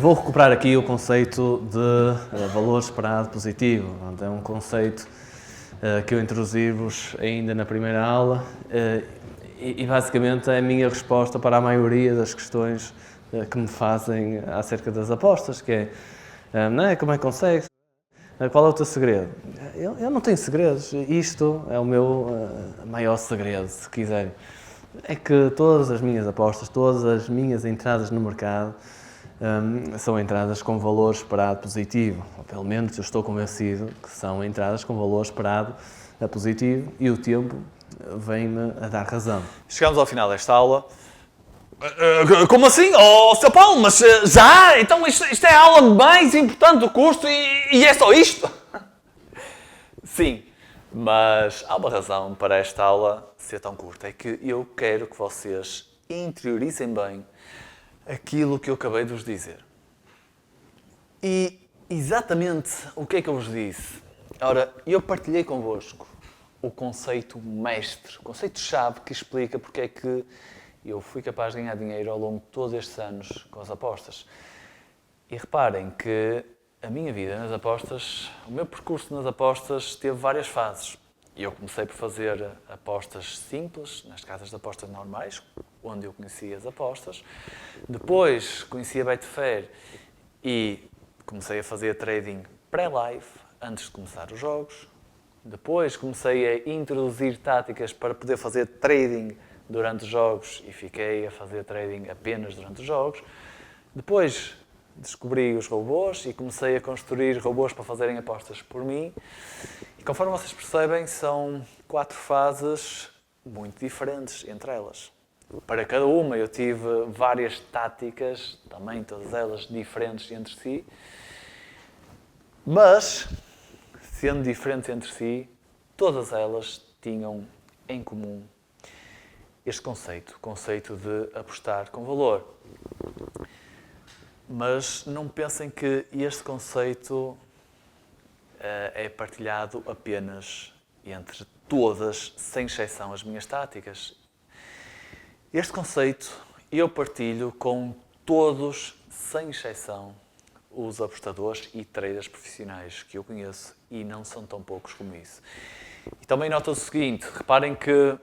Vou recuperar aqui o conceito de valor esperado positivo. É um conceito que eu introduzi-vos ainda na primeira aula e basicamente é a minha resposta para a maioria das questões que me fazem acerca das apostas, que é, não é, como é que consegues? Qual é o teu segredo? Eu não tenho segredos, isto é o meu maior segredo, se quiserem. É que todas as minhas apostas, todas as minhas entradas no mercado são entradas com valor esperado positivo. Ou pelo menos eu estou convencido que são entradas com valor esperado positivo e o tempo vem-me a dar razão. Chegamos ao final desta aula. Como assim? Oh, Sr. Paulo, mas já? Então isto é a aula mais importante do curso e é só isto? Sim, mas há uma razão para esta aula ser tão curta. É que eu quero que vocês interiorizem bem aquilo que eu acabei de vos dizer. E exatamente o que é que eu vos disse? Ora, eu partilhei convosco o conceito mestre, o conceito-chave que explica porque é que eu fui capaz de ganhar dinheiro ao longo de todos estes anos com as apostas. E reparem que a minha vida nas apostas, o meu percurso nas apostas teve várias fases. Eu comecei por fazer apostas simples, nas casas de apostas normais, onde eu conhecia as apostas. Depois conheci a Betfair e comecei a fazer trading pré-live, antes de começar os jogos. Depois comecei a introduzir táticas para poder fazer trading durante os jogos e fiquei a fazer trading apenas durante os jogos. Depois descobri os robôs e comecei a construir robôs para fazerem apostas por mim. E conforme vocês percebem, são 4 fases muito diferentes entre elas. Para cada uma eu tive várias táticas, também todas elas diferentes entre si, mas, sendo diferentes entre si, todas elas tinham em comum este conceito de apostar com valor. Mas não pensem que este conceito é partilhado apenas entre todas, sem exceção, as minhas táticas. Este conceito eu partilho com todos, sem exceção, os apostadores e traders profissionais que eu conheço e não são tão poucos como isso. E também nota o seguinte, reparem que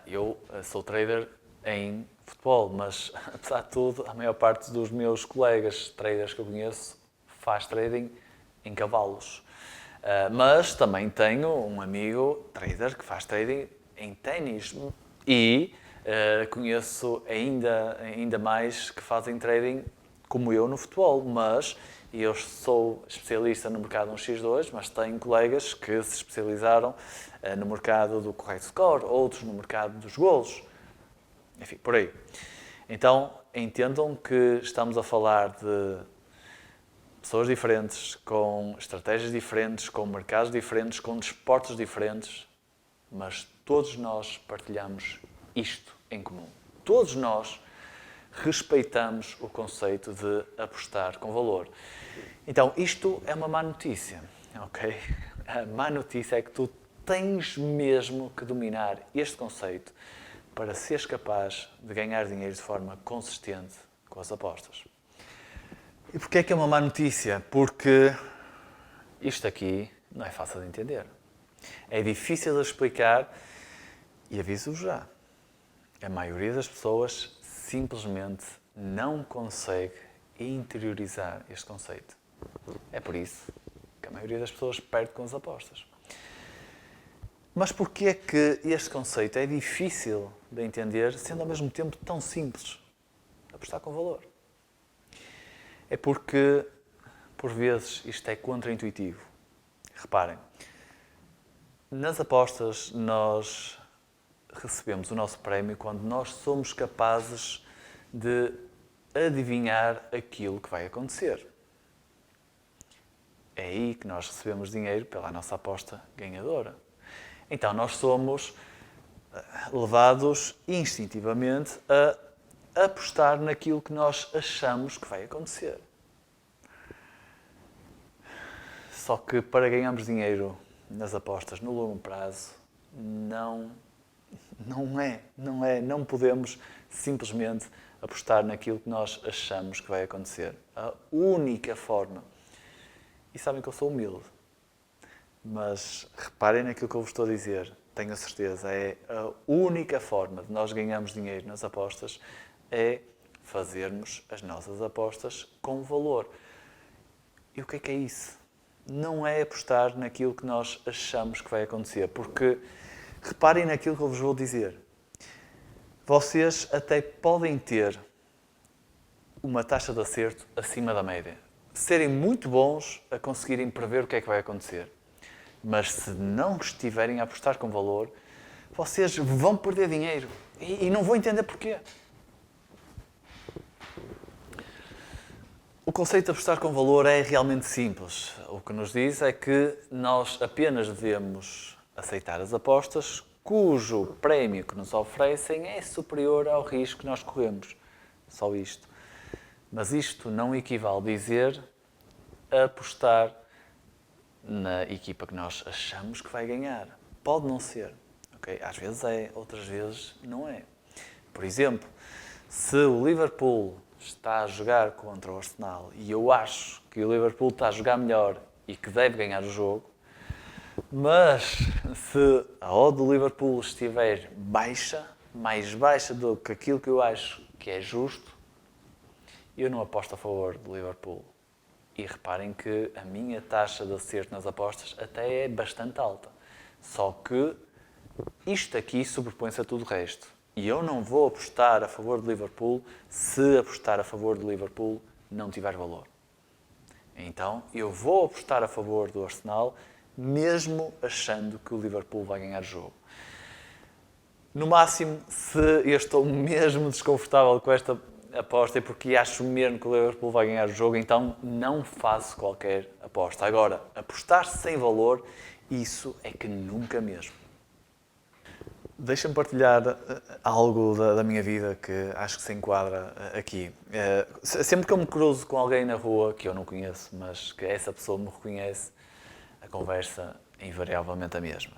eu sou trader em futebol, mas apesar de tudo, a maior parte dos meus colegas traders que eu conheço faz trading em cavalos. Mas também tenho um amigo trader que faz trading em ténis e conheço ainda mais que fazem trading como eu no futebol, mas eu sou especialista no mercado 1x2, mas tenho colegas que se especializaram no mercado do correct score, outros no mercado dos golos, enfim, por aí. Então, entendam que estamos a falar de pessoas diferentes, com estratégias diferentes, com mercados diferentes, com desportos diferentes, mas todos nós partilhamos isto em comum. Todos nós respeitamos o conceito de apostar com valor. Então, isto é uma má notícia, ok? A má notícia é que tu tens mesmo que dominar este conceito para seres capaz de ganhar dinheiro de forma consistente com as apostas. E porquê é que é uma má notícia? Porque isto aqui não é fácil de entender. É difícil de explicar e aviso-vos já. A maioria das pessoas simplesmente não consegue interiorizar este conceito. É por isso que a maioria das pessoas perde com as apostas. Mas porquê é que este conceito é difícil de entender, sendo ao mesmo tempo tão simples? Apostar com valor. É porque, por vezes, isto é contraintuitivo. Reparem, nas apostas nós recebemos o nosso prémio quando nós somos capazes de adivinhar aquilo que vai acontecer. É aí que nós recebemos dinheiro pela nossa aposta ganhadora. Então nós somos levados instintivamente a apostar naquilo que nós achamos que vai acontecer. Só que para ganharmos dinheiro nas apostas no longo prazo, não Não podemos simplesmente apostar naquilo que nós achamos que vai acontecer. A única forma, e sabem que eu sou humilde, mas reparem naquilo que eu vos estou a dizer, tenho a certeza, é a única forma de nós ganharmos dinheiro nas apostas é fazermos as nossas apostas com valor. E o que é isso? Não é apostar naquilo que nós achamos que vai acontecer, porque reparem naquilo que eu vos vou dizer. Vocês até podem ter uma taxa de acerto acima da média, serem muito bons a conseguirem prever o que é que vai acontecer. Mas se não estiverem a apostar com valor, vocês vão perder dinheiro e não vão entender porquê. O conceito de apostar com valor é realmente simples. O que nos diz é que nós apenas devemos aceitar as apostas cujo prémio que nos oferecem é superior ao risco que nós corremos. Só isto. Mas isto não equivale a dizer apostar na equipa que nós achamos que vai ganhar. Pode não ser. Okay? Às vezes é, outras vezes não é. Por exemplo, se o Liverpool está a jogar contra o Arsenal e eu acho que o Liverpool está a jogar melhor e que deve ganhar o jogo, mas se a odd do Liverpool estiver baixa, mais baixa do que aquilo que eu acho que é justo, eu não aposto a favor do Liverpool. E reparem que a minha taxa de acerto nas apostas até é bastante alta. Só que isto aqui sobrepõe-se a tudo o resto. E eu não vou apostar a favor do Liverpool se apostar a favor do Liverpool não tiver valor. Então, eu vou apostar a favor do Arsenal mesmo achando que o Liverpool vai ganhar o jogo. No máximo, se eu estou mesmo desconfortável com esta aposta é porque acho mesmo que o Liverpool vai ganhar o jogo, então não faço qualquer aposta. Agora, apostar sem valor, isso é que nunca mesmo. Deixa-me partilhar algo da minha vida que acho que se enquadra aqui. Sempre que eu me cruzo com alguém na rua que eu não conheço, mas que essa pessoa me reconhece, a conversa é invariavelmente a mesma.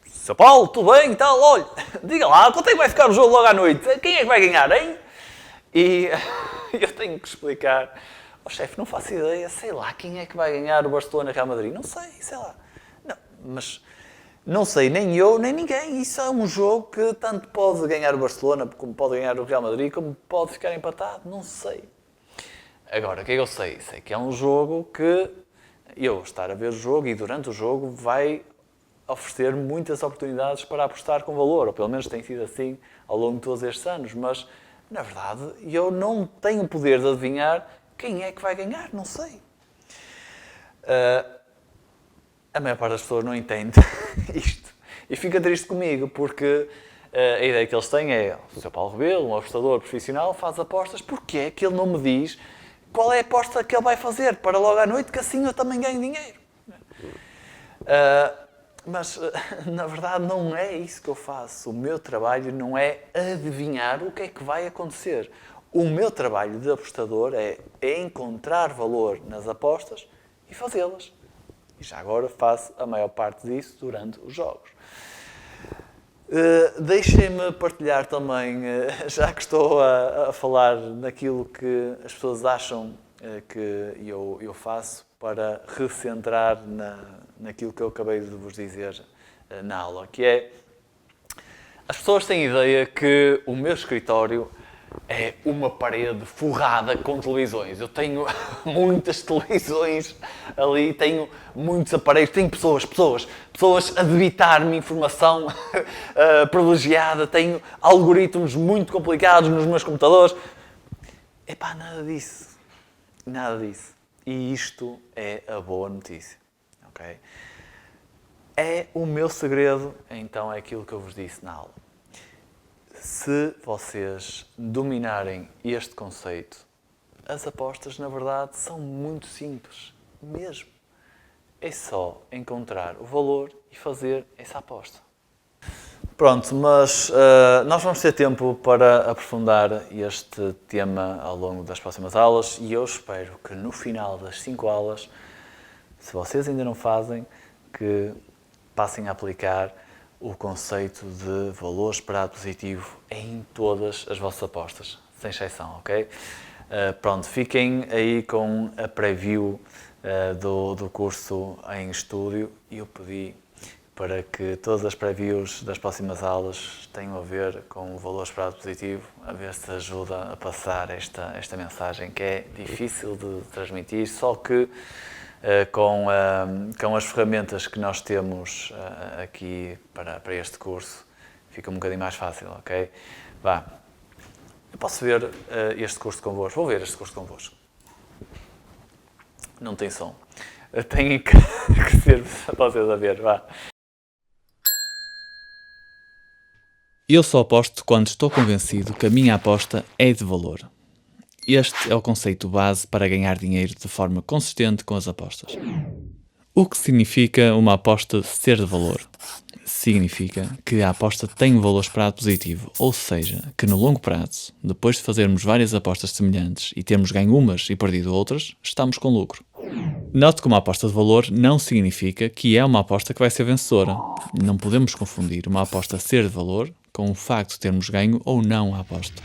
São Paulo, tudo bem e tal? Olha, diga lá, quanto é que vai ficar o jogo logo à noite? Quem é que vai ganhar, hein? E eu tenho que explicar, chefe, não faço ideia, sei lá, quem é que vai ganhar o Barcelona Real Madrid? Não sei lá. Não, mas não sei, nem eu, nem ninguém. Isso é um jogo que tanto pode ganhar o Barcelona, como pode ganhar o Real Madrid, como pode ficar empatado, não sei. Agora, o que é que eu sei? Sei que é um jogo que eu vou estar a ver o jogo e durante o jogo vai oferecer muitas oportunidades para apostar com valor, ou pelo menos tem sido assim ao longo de todos estes anos, mas na verdade eu não tenho o poder de adivinhar quem é que vai ganhar, não sei. A maior parte das pessoas não entende isto e fica triste comigo porque a ideia que eles têm é o Sr. Paulo Rebelo, um apostador profissional, faz apostas, porque é que ele não me diz qual é a aposta que ele vai fazer para logo à noite, que assim eu também ganho dinheiro. Mas, na verdade, não é isso que eu faço. O meu trabalho não é adivinhar o que é que vai acontecer. O meu trabalho de apostador é encontrar valor nas apostas e fazê-las. E já agora faço a maior parte disso durante os jogos. Deixem-me partilhar também, já que estou a falar naquilo que as pessoas acham que eu faço, para recentrar naquilo que eu acabei de vos dizer na aula, que é, as pessoas têm ideia que o meu escritório é uma parede forrada com televisões. Eu tenho muitas televisões ali, tenho muitos aparelhos, tenho pessoas a debitar-me informação privilegiada, tenho algoritmos muito complicados nos meus computadores. Epá, nada disso. Nada disso. E isto é a boa notícia. Okay? É o meu segredo, então é aquilo que eu vos disse na aula. Se vocês dominarem este conceito, as apostas, na verdade, são muito simples, mesmo. É só encontrar o valor e fazer essa aposta. Pronto, mas nós vamos ter tempo para aprofundar este tema ao longo das próximas aulas e eu espero que no final das 5 aulas, se vocês ainda não fazem, que passem a aplicar o conceito de valor esperado positivo em todas as vossas apostas, sem exceção, ok? Pronto, fiquem aí com a preview do curso em estúdio e eu pedi para que todas as previews das próximas aulas tenham a ver com o valor esperado positivo, a ver se ajuda a passar esta mensagem que é difícil de transmitir, só que com as ferramentas que nós temos aqui para este curso fica um bocadinho mais fácil, ok? Vá, eu posso ver este curso convosco, vou ver este curso convosco. Não tem som. Tenho que ser vocês a ver, vá. Eu só aposto quando estou convencido que a minha aposta é de valor. Este é o conceito base para ganhar dinheiro de forma consistente com as apostas. O que significa uma aposta ser de valor? Significa que a aposta tem um valor esperado positivo, ou seja, que no longo prazo, depois de fazermos várias apostas semelhantes e termos ganho umas e perdido outras, estamos com lucro. Note que uma aposta de valor não significa que é uma aposta que vai ser vencedora. Não podemos confundir uma aposta ser de valor com o facto de termos ganho ou não a aposta.